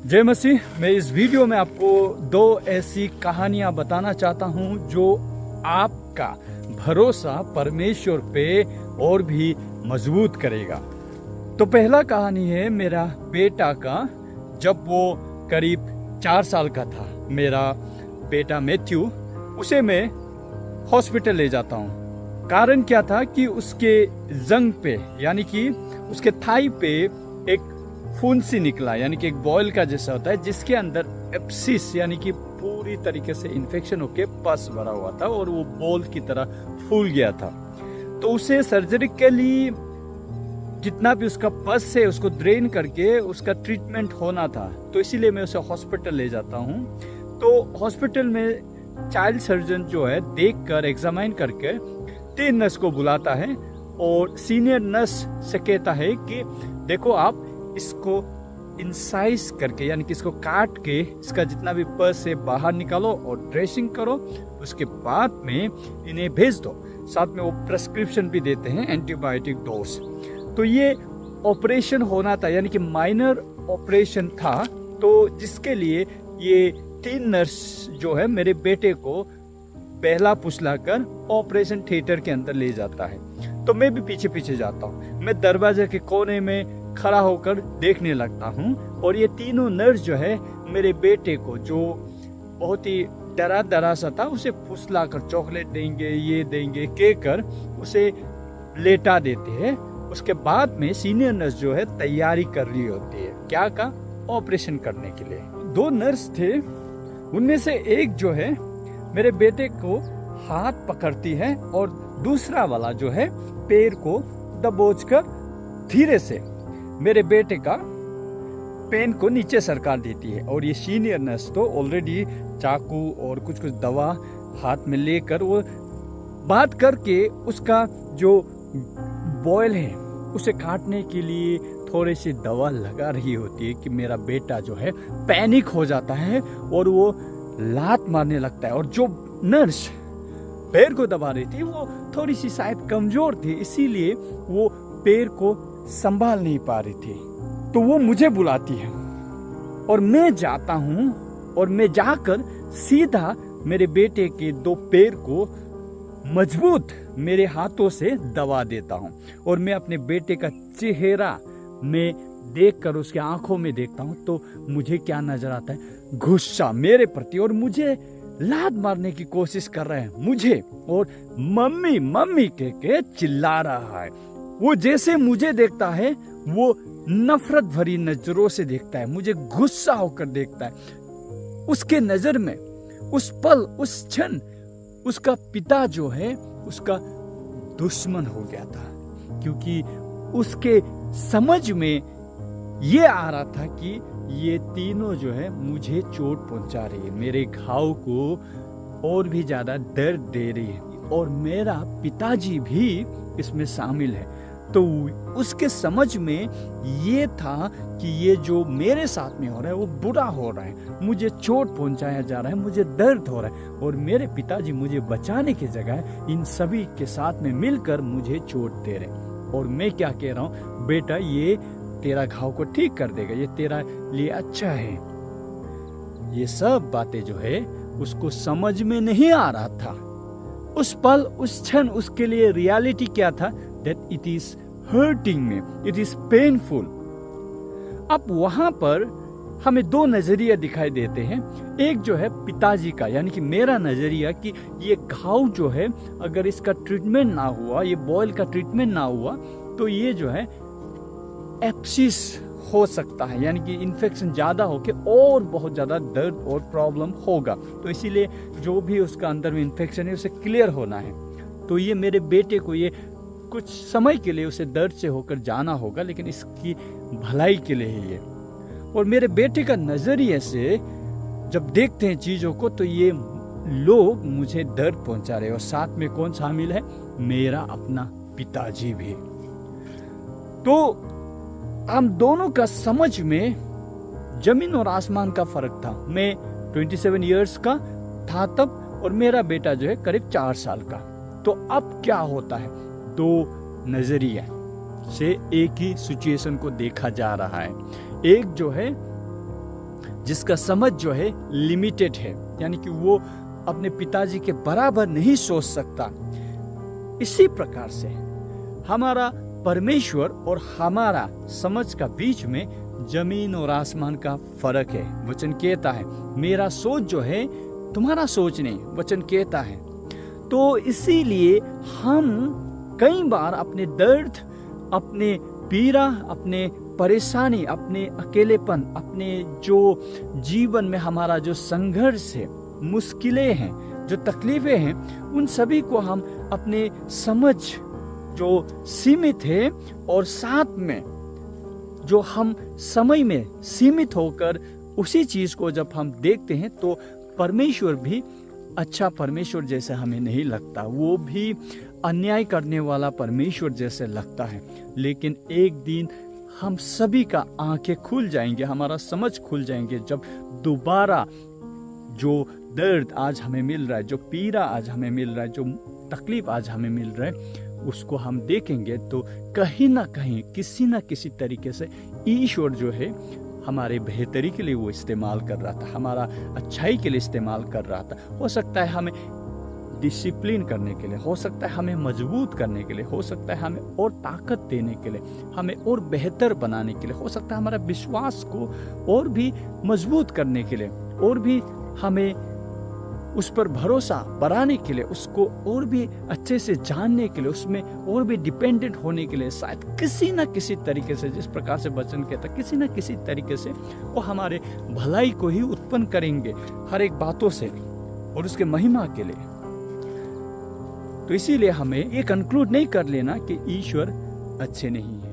जय मसीह। मैं इस वीडियो में आपको दो ऐसी कहानियां बताना चाहता हूं जो आपका भरोसा परमेश्वर पे और भी मजबूत करेगा। तो पहला कहानी है मेरा बेटा का। जब वो करीब 4 साल का था, मेरा बेटा मैथ्यू, उसे मैं हॉस्पिटल ले जाता हूँ। कारण क्या था कि उसके जंग पे यानी कि उसके थाई पे एक फुंसी निकला, यानी कि एक बॉयल का जैसा होता है, जिसके अंदर एप्सिस यानी कि पूरी तरीके से इन्फेक्शन होके पस भरा हुआ था और वो बॉल की तरह फूल गया था। तो उसे सर्जरिकली जितना भी उसका पस है उसको ड्रेन करके उसका ट्रीटमेंट होना था। तो इसीलिए मैं उसे हॉस्पिटल ले जाता हूँ। तो हॉस्पिटल में चाइल्ड सर्जन जो है देखकर एग्जामाइन करके 3 नर्स को बुलाता है और सीनियर नर्स से कहता है कि देखो, आप इसको इंसाइज करके यानी कि इसको काट के इसका जितना भी पस है बाहर निकालो और ड्रेसिंग करो। उसके बाद में इन्हें भेज दो। साथ में वो प्रेस्क्रिप्शन भी देते हैं, एंटीबायोटिक डोज। तो ये ऑपरेशन होना था, यानी कि माइनर ऑपरेशन था। तो जिसके लिए ये 3 नर्स जो है मेरे बेटे को पहला फुसलाकर ऑपरेशन थिएटर के अंदर ले जाता है। तो मैं भी पीछे पीछे जाता हूँ। मैं दरवाजे के कोने में खड़ा होकर देखने लगता हूँ और ये तीनों नर्स जो है मेरे बेटे को, जो बहुत ही डरा सा था, उसे फुसलाकर चॉकलेट देंगे, ये देंगे, कहकर उसे लेटा देते हैं। उसके बाद में सीनियर नर्स जो है तैयारी कर रही होती है, क्या का, ऑपरेशन करने के लिए। 2 नर्स थे, उनमें से एक जो है मेरे बेटे को हाथ पकड़ती है और दूसरा वाला जो है पैर को दबोचकर धीरे से मेरे बेटे का पेन को नीचे सरकार देती है। और ये सीनियर नर्स तो ऑलरेडी चाकू और कुछ दवा हाथ में लेकर वो बात करके उसका जो बॉयल है उसे काटने के लिए थोड़ी सी दवा लगा रही होती है कि मेरा बेटा जो है पैनिक हो जाता है और वो लात मारने लगता है। और जो नर्स पैर को दबा रही थी वो थोड़ी सी शायद कमजोर थी, इसीलिए वो पैर को संभाल नहीं पा रही थी। तो वो मुझे बुलाती है और मैं जाता हूं और मैं जाकर सीधा मेरे बेटे के 2 पैर को मजबूत मेरे हाथों से दबा देता हूं। और मैं अपने बेटे का चेहरा में देखकर उसके आंखों में देखता हूं तो मुझे क्या नजर आता है, गुस्सा मेरे प्रति। और मुझे लात मारने की कोशिश कर रहा है मुझे, और मम्मी मम्मी कह के चिल्ला रहा है। वो जैसे मुझे देखता है वो नफरत भरी नजरों से देखता है, मुझे गुस्सा होकर देखता है। उसके नजर में उस पल, उस क्षण उसका पिता जो है उसका दुश्मन हो गया था, क्योंकि उसके समझ में ये आ रहा था कि ये तीनों जो है मुझे चोट पहुंचा रही है, मेरे घाव को और भी ज्यादा दर्द दे रही है, और मेरा पिताजी भी इसमें शामिल है। तो उसके समझ में ये था कि ये जो मेरे साथ में हो रहा है वो बुरा हो रहा है, मुझे चोट पहुंचाया जा रहा है, मुझे दर्द हो रहा है, और मेरे पिताजी मुझे बचाने की जगह इन सभी के साथ में मिलकर मुझे चोट दे रहे हैं। और मैं क्या कह रहा हूँ, बेटा ये तेरा घाव को ठीक कर देगा, ये तेरा लिए अच्छा है। ये सब बातें जो है उसको समझ में नहीं आ रहा था। उस पल, उस क्षण उसके लिए रियलिटी क्या था, that it is hurting me, it is painful। अब वहां पर हमें 2 नजरिया दिखाई देते हैं। एक जो है पिताजी का, यानी कि मेरा नजरिया कि ये घाव जो है अगर इसका ट्रीटमेंट ना हुआ, ये बॉयल का ट्रीटमेंट ना हुआ, तो ये जो है एप्सिस हो सकता है, यानी कि इन्फेक्शन ज्यादा होके और बहुत ज्यादा दर्द और प्रॉब्लम होगा। तो इसीलिए जो भी उसका अंदर में इन्फेक्शन है उसे क्लियर होना है। तो ये मेरे बेटे को ये कुछ समय के लिए उसे दर्द से होकर जाना होगा, लेकिन इसकी भलाई के लिए ही है। और मेरे बेटे का नजरिए से जब देखते हैं चीजों को तो ये लोग मुझे दर्द पहुंचा रहे हैं, और साथ में कौन शामिल है, मेरा अपना पिताजी भी। तो हम दोनों का समझ में जमीन और आसमान का फर्क था। मैं 27 इयर्स का था तब, और मेरा बेटा जो है करीब 4 साल का। तो अब क्या होता है, 2 नजरिया से एक ही सिचुएशन को देखा जा रहा है। एक जो है जिसका समझ जो है लिमिटेड है, यानी कि वो अपने पिताजी के बराबर नहीं सोच सकता। इसी प्रकार से हमारा परमेश्वर और हमारा समझ का बीच में जमीन और आसमान का फर्क है। वचन कहता है मेरा सोच जो है तुम्हारा सोच नहीं, वचन कहता है। तो इसीलिए हम कई बार अपने दर्द, अपने पीड़ा, अपने परेशानी, अपने अकेलेपन, अपने जो जीवन में हमारा जो संघर्ष है, मुश्किलें हैं, जो तकलीफें हैं, उन सभी को हम अपने समझ जो सीमित है और साथ में जो हम समय में सीमित होकर उसी चीज को जब हम देखते हैं तो परमेश्वर भी अच्छा परमेश्वर जैसे हमें नहीं लगता, वो भी अन्याय करने वाला परमेश्वर जैसे लगता है। लेकिन एक दिन हम सभी का आंखें खुल जाएंगे, हमारा समझ खुल जाएंगे, जब दोबारा जो दर्द आज हमें मिल रहा है, जो पीड़ा आज हमें मिल रहा है, जो तकलीफ आज हमें मिल रहा है, उसको हम देखेंगे तो कहीं ना कहीं किसी ना किसी तरीके से ईश्वर जो है हमारे बेहतरी के लिए वो इस्तेमाल कर रहा था, हमारा अच्छाई के लिए इस्तेमाल कर रहा था। हो सकता है हमें डिसिप्लिन करने के लिए, हो सकता है हमें मजबूत करने के लिए, हो सकता है हमें और ताकत देने के लिए, हमें और बेहतर बनाने के लिए, हो सकता है हमारा विश्वास को और भी मजबूत करने के लिए, और भी हमें उस पर भरोसा बढ़ाने के लिए, उसको और भी अच्छे से जानने के लिए, उसमें और भी डिपेंडेंट होने के लिए, शायद किसी न किसी तरीके से, जिस प्रकार से वचन कहता, किसी न किसी तरीके से वो हमारे भलाई को ही उत्पन्न करेंगे हर एक बातों से और उसके महिमा के लिए। तो इसीलिए हमें ये कंक्लूड नहीं कर लेना कि ईश्वर अच्छे नहीं है।